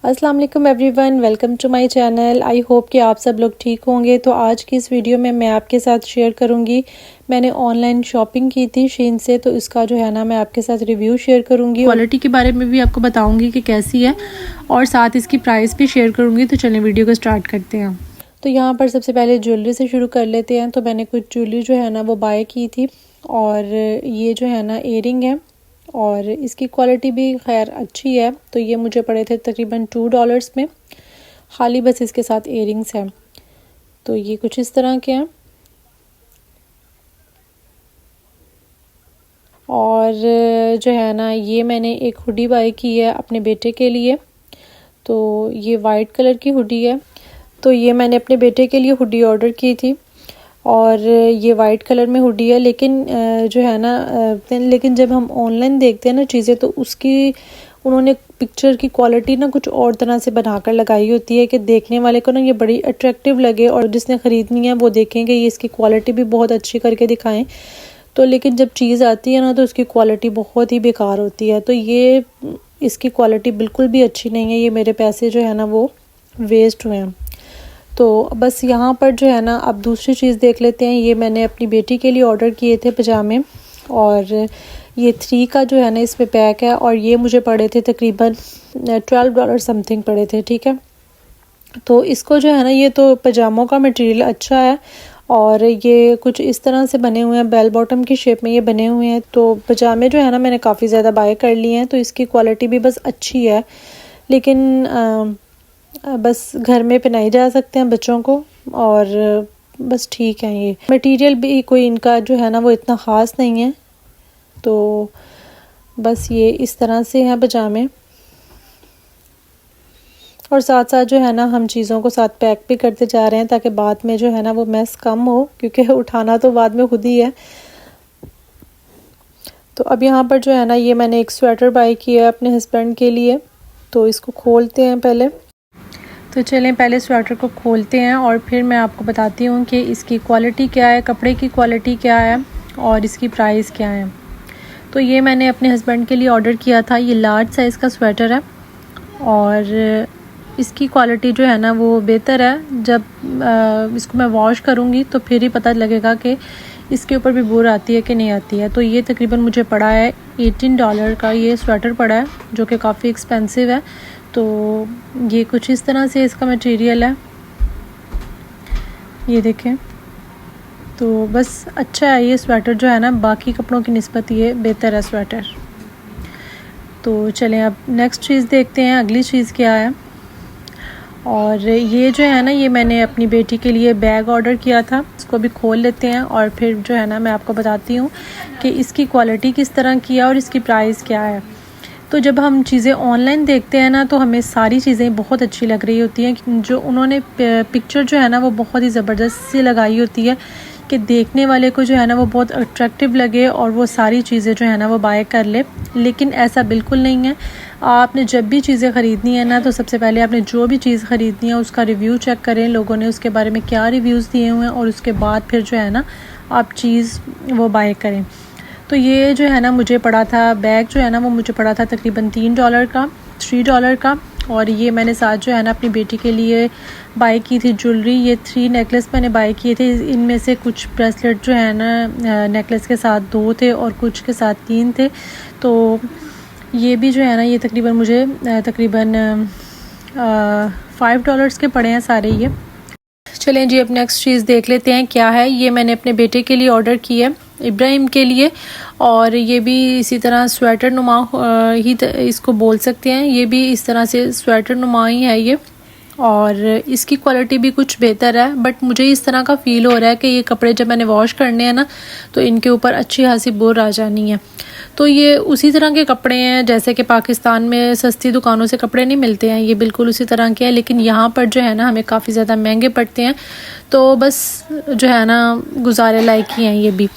अस्सलाम वालेकुम everyone, welcome to my channel. I hope कि आप सब लोग ठीक होंगे। तो आज की इस वीडियो में मैं आपके साथ शेयर करूंगी, मैंने ऑनलाइन शॉपिंग की थी शीन से, तो इसका जो है ना मैं आपके साथ रिव्यू शेयर करूंगी। क्वालिटी के बारे में भी आपको बताऊंगी कि कैसी है और साथ इसकी प्राइस भी शेयर करूंगी। तो चलें वीडियो को स्टार्ट करते हैं। तो यहाँ पर सबसे पहले ज्वेलरी से शुरू कर लेते हैं। तो मैंने कुछ ज्वेलरी जो है ना वो बाय की थी और ये जो है ना इयरिंग है और इसकी क्वालिटी भी खैर अच्छी है। तो ये मुझे पड़े थे तकरीबन $2 में, खाली बस इसके साथ इयरिंग्स हैं। तो ये कुछ इस तरह के हैं और जो है ना ये मैंने एक हुडी बाय की है अपने बेटे के लिए। तो ये वाइट कलर की हुडी है। तो ये मैंने अपने बेटे के लिए हुडी ऑर्डर की थी और ये वाइट कलर में हुडी है। लेकिन जो है ना लेकिन जब हम ऑनलाइन देखते हैं ना चीज़ें, तो उसकी उन्होंने पिक्चर की क्वालिटी ना कुछ और तरह से बनाकर लगाई होती है कि देखने वाले को ना ये बड़ी अट्रैक्टिव लगे और जिसने ख़रीदनी है वो देखेंगे ये इसकी क्वालिटी भी बहुत अच्छी करके दिखाएं। तो लेकिन जब चीज़ आती है ना तो उसकी क्वालिटी बहुत ही बेकार होती है। तो ये इसकी क्वालिटी बिल्कुल भी अच्छी नहीं है। ये मेरे पैसे जो है ना वो वेस्ट हुए हैं। तो बस यहाँ पर जो है ना अब दूसरी चीज़ देख लेते हैं। ये मैंने अपनी बेटी के लिए ऑर्डर किए थे पजामे और ये 3 का जो है ना इसमें पैक है और ये मुझे पड़े थे तकरीबन $12 समथिंग पड़े थे। ठीक है, तो इसको जो है ना ये तो पजामों का मटेरियल अच्छा है और ये कुछ इस तरह से बने हुए हैं, बेल बॉटम की शेप में ये बने हुए हैं। तो पजामे जो है ना मैंने काफ़ी ज़्यादा बाय कर लिए हैं। तो इसकी क्वालिटी भी बस अच्छी है, लेकिन बस घर में पहनाई जा सकते हैं बच्चों को और बस ठीक है। ये मटेरियल भी कोई इनका जो है ना वो इतना ख़ास नहीं है। तो बस ये इस तरह से हैं पजामे और साथ साथ जो है ना हम चीज़ों को साथ पैक भी करते जा रहे हैं ताकि बाद में जो है ना वो मैस कम हो, क्योंकि उठाना तो बाद में खुद ही है। तो अब यहाँ पर जो है ना ये मैंने एक स्वेटर बाय किया है अपने हस्बैंड के लिए। तो इसको खोलते हैं पहले। तो चलें पहले स्वेटर को खोलते हैं और फिर मैं आपको बताती हूँ कि इसकी क्वालिटी क्या है, कपड़े की क्वालिटी क्या है और इसकी प्राइस क्या है। तो ये मैंने अपने हस्बैंड के लिए ऑर्डर किया था। ये लार्ज साइज़ का स्वेटर है और इसकी क्वालिटी जो है ना वो बेहतर है। जब इसको मैं वॉश करूँगी तो फिर ही पता लगेगा कि इसके ऊपर भी बुर आती है कि नहीं आती है। तो ये तकरीबन मुझे पड़ा है $18 का ये स्वेटर पड़ा है, जो कि काफ़ी एक्सपेंसिव है। तो ये कुछ इस तरह से इसका मटेरियल है, ये देखें। तो बस अच्छा है ये स्वेटर जो है ना, बाकी कपड़ों की निस्बत ये बेहतर है स्वेटर। तो चलें अब नेक्स्ट चीज़ देखते हैं, अगली चीज़ क्या है। और ये जो है ना ये मैंने अपनी बेटी के लिए बैग ऑर्डर किया था। इसको भी खोल लेते हैं और फिर जो है ना मैं आपको बताती हूँ कि इसकी क्वालिटी किस तरह की है और इसकी प्राइस क्या है। तो जब हम चीज़ें ऑनलाइन देखते हैं ना तो हमें सारी चीज़ें बहुत अच्छी लग रही होती हैं। जो उन्होंने पिक्चर जो है ना वो बहुत ही ज़बरदस्त सी लगाई होती है कि देखने वाले को जो है ना वो बहुत अट्रैक्टिव लगे और वो सारी चीज़ें जो है ना वो बाय कर ले। लेकिन ऐसा बिल्कुल नहीं है। आपने जब भी चीज़ें ख़रीदनी है ना तो सबसे पहले आपने जो भी चीज़ ख़रीदनी है उसका रिव्यू चेक करें, लोगों ने उसके बारे में क्या रिव्यूज़ दिए हुए हैं, और उसके बाद फिर जो है ना आप चीज़ वो बाय करें। तो ये जो है ना मुझे पड़ा था, बैग जो है ना वो मुझे पड़ा था तकरीबन $3 का। और ये मैंने साथ जो है ना अपनी बेटी के लिए बाय की थी ज्वेलरी। ये 3 नेकलेस मैंने बाय किए थे। इनमें से कुछ ब्रेसलेट जो है ना नेकलेस के साथ 2 थे और कुछ के साथ 3 थे। तो ये भी जो है ना ये तकरीबन मुझे $5 के पड़े हैं सारे ये। चलें जी अब नेक्स्ट चीज़ देख लेते हैं क्या है। ये मैंने अपने बेटे के लिए ऑर्डर की है, इब्राहिम के लिए, और ये भी इसी तरह स्वेटर नुमा ही इसको बोल सकते हैं। ये भी इस तरह से स्वेटर नुमा ही है ये, और इसकी क्वालिटी भी कुछ बेहतर है। बट मुझे इस तरह का फ़ील हो रहा है कि ये कपड़े जब मैंने वॉश करने हैं ना तो इनके ऊपर अच्छी खासी बुर आ जानी है। तो ये उसी तरह के कपड़े हैं जैसे कि पाकिस्तान में सस्ती दुकानों से कपड़े नहीं मिलते हैं, ये बिल्कुल उसी तरह के हैं। लेकिन यहाँ पर जो है ना हमें काफ़ी ज़्यादा महंगे पड़ते हैं। तो बस जो है ना गुजारे लायक ही हैं ये भी।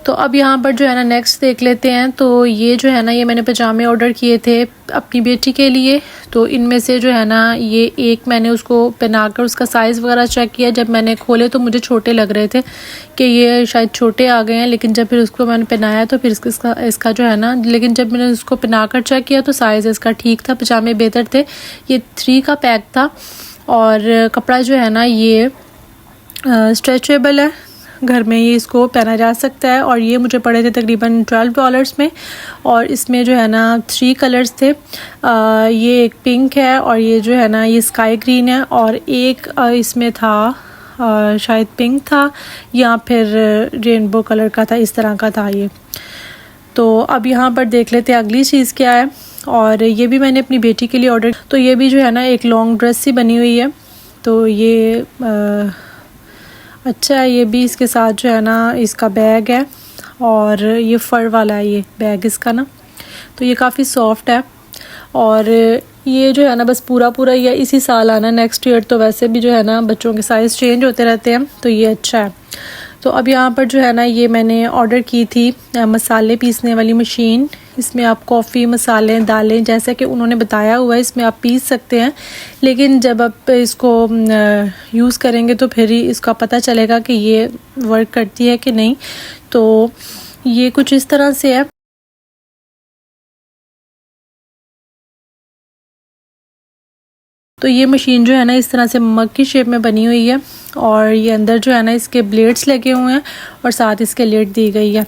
तो अब यहाँ पर जो है ना नेक्स्ट देख लेते हैं। तो ये जो है ना, ये मैंने पजामे ऑर्डर किए थे अपनी बेटी के लिए। तो इनमें से जो है ना, ये एक मैंने उसको पहनाकर उसका साइज़ वगैरह चेक किया। जब मैंने खोले तो मुझे छोटे लग रहे थे कि ये शायद छोटे आ गए हैं, लेकिन जब फिर उसको मैंने पहनाया तो फिर इसका जो है ना, लेकिन जब मैंने उसको पहनाकर चेक किया तो साइज़ इसका ठीक था, पजामे बेहतर थे। ये 3 का पैक था और कपड़ा जो है ना ये स्ट्रेचेबल है, घर में ये इसको पहना जा सकता है। और ये मुझे पड़े थे तकरीबन $12 में। और इसमें जो है ना 3 कलर्स थे। ये एक पिंक है और ये जो है ना ये स्काई ग्रीन है, और एक इसमें था शायद पिंक था या फिर रेनबो कलर का था, इस तरह का था ये। तो अब यहाँ पर देख लेते हैं अगली चीज़ क्या है। और ये भी मैंने अपनी बेटी के लिए ऑर्डर, तो ये भी जो है ना एक लॉन्ग ड्रेस सी बनी हुई है। तो ये अच्छा है, ये भी इसके साथ जो है ना इसका बैग है, और ये फ़र वाला है ये बैग इसका ना। तो ये काफ़ी सॉफ्ट है, और ये जो है ना बस पूरा ये इसी साल आना, नेक्स्ट ईयर तो वैसे भी जो है ना बच्चों के साइज़ चेंज होते रहते हैं, तो ये अच्छा है। तो अब यहाँ पर जो है ना ये मैंने ऑर्डर की थी मसाले पीसने वाली मशीन। इसमें आप कॉफ़ी, मसाले, दालें जैसा कि उन्होंने बताया हुआ है इसमें आप पीस सकते हैं, लेकिन जब आप इसको यूज़ करेंगे तो फिर ही इसका पता चलेगा कि ये वर्क करती है कि नहीं। तो ये कुछ इस तरह से है। तो ये मशीन जो है ना इस तरह से मग की शेप में बनी हुई है, और ये अंदर जो है ना इसके ब्लेड्स लगे हुए हैं और साथ इसके लिड दी गई है।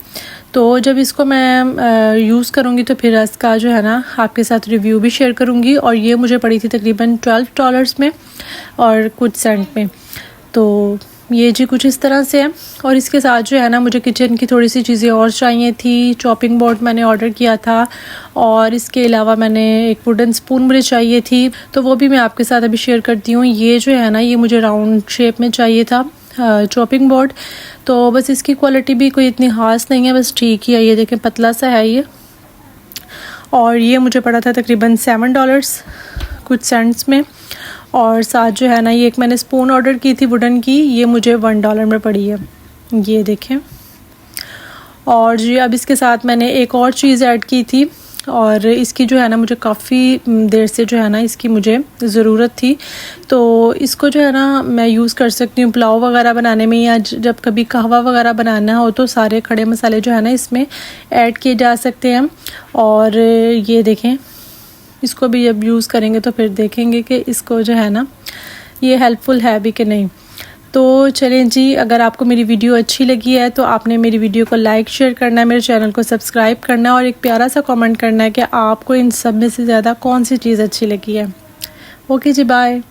तो जब इसको मैं यूज़ करूँगी तो फिर इसका जो है ना आपके साथ रिव्यू भी शेयर करूँगी। और ये मुझे पड़ी थी तकरीबन $12 में और कुछ सेंट में। तो ये जी कुछ इस तरह से है। और इसके साथ जो है ना मुझे किचन की थोड़ी सी चीज़ें और चाहिए थी। चॉपिंग बोर्ड मैंने ऑर्डर किया था, और इसके अलावा मैंने एक वुडन स्पून मुझे चाहिए थी, तो वो भी मैं आपके साथ अभी शेयर करती हूँ। ये जो है ना ये मुझे राउंड शेप में चाहिए था चॉपिंग बोर्ड। तो बस इसकी क्वालिटी भी कोई इतनी ख़ास नहीं है, बस ठीक ही है। ये देखें पतला सा है ये, और ये मुझे पड़ा था तकरीबन $7 कुछ सेंट्स में। और साथ जो है ना ये एक मैंने स्पून ऑर्डर की थी वुडन की, ये मुझे $1 में पड़ी है, ये देखें। और जी अब इसके साथ मैंने एक और चीज़ ऐड की थी, और इसकी जो है ना मुझे काफ़ी देर से जो है ना इसकी मुझे ज़रूरत थी। तो इसको जो है ना मैं यूज़ कर सकती हूँ पुलाव वगैरह बनाने में, या जब कभी कहवा वगैरह बनाना हो तो सारे खड़े मसाले जो है ना इसमें ऐड किए जा सकते हैं। और ये देखें, इसको भी जब यूज़ करेंगे तो फिर देखेंगे कि इसको जो है ना ये हेल्पफुल है भी कि नहीं। तो चलें जी, अगर आपको मेरी वीडियो अच्छी लगी है तो आपने मेरी वीडियो को लाइक शेयर करना है, मेरे चैनल को सब्सक्राइब करना है, और एक प्यारा सा कमेंट करना है कि आपको इन सब में से ज़्यादा कौन सी चीज़ अच्छी लगी है। ओके जी, बाय।